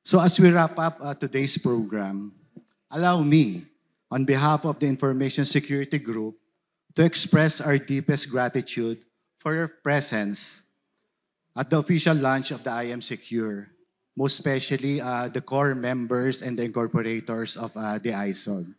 So as we wrap up today's program, allow me, on behalf of the Information Security Group, to express our deepest gratitude for your presence at the official launch of the I Am Secure, most especially the core members and the incorporators of the ISOG.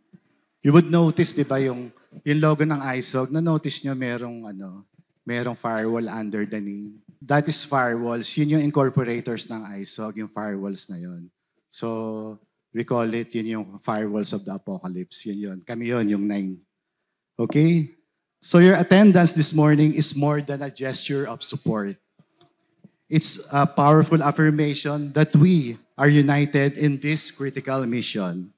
You would notice, di ba, yung logo ng ISOG, na-notice nyo merong firewall under the name. That is firewalls. Yun yung incorporators ng ISOG, yung firewalls na yun. So, we call it, yun yung firewalls of the apocalypse. Yun. Kami yun, yung 9. Okay? So your attendance this morning is more than a gesture of support. It's a powerful affirmation that we are united in this critical mission.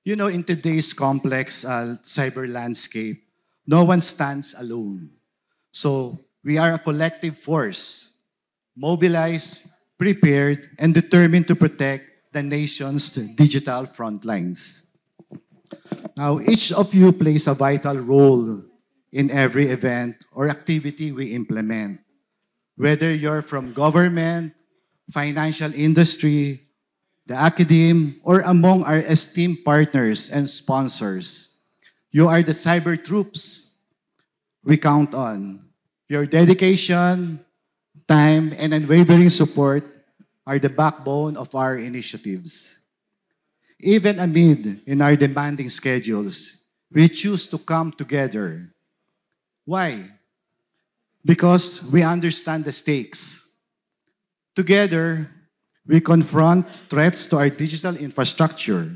You know, in today's complex cyber landscape, no one stands alone. So we are a collective force, mobilized, prepared, and determined to protect the nation's digital front lines. Now, each of you plays a vital role in every event or activity we implement. Whether you're from government, financial industry, the academe, or among our esteemed partners and sponsors, you are the cyber troops we count on. Your dedication, time, and unwavering support are the backbone of our initiatives. Even amid in our demanding schedules, we choose to come together. Why? Because we understand the stakes. Together, we confront threats to our digital infrastructure.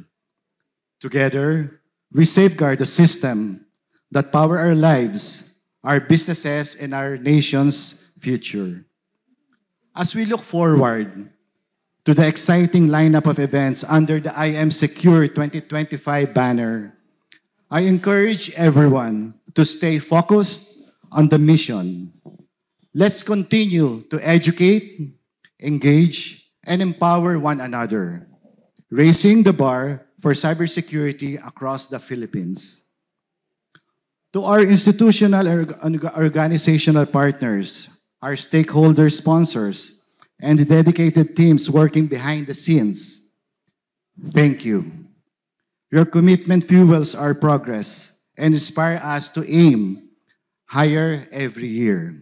Together, we safeguard the system that power our lives, our businesses, and our nation's future. As we look forward to the exciting lineup of events under the I Am Secure 2025 banner, I encourage everyone to stay focused on the mission. Let's continue to educate, engage, and empower one another, raising the bar for cybersecurity across the Philippines. To our institutional and organizational partners, our stakeholder sponsors, and the dedicated teams working behind the scenes, thank you. Your commitment fuels our progress and inspire us to aim higher every year.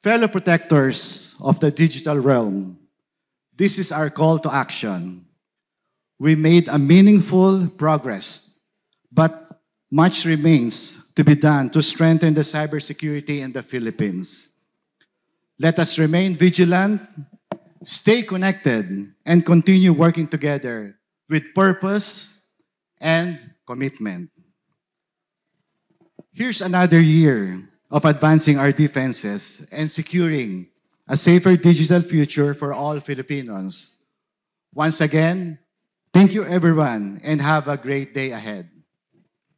Fellow protectors of the digital realm, this is our call to action. We made a meaningful progress, but much remains to be done to strengthen the cybersecurity in the Philippines. Let us remain vigilant, stay connected, and continue working together with purpose and commitment. Here's another year of advancing our defenses and securing a safer digital future for all Filipinos. Once again, thank you everyone and have a great day ahead.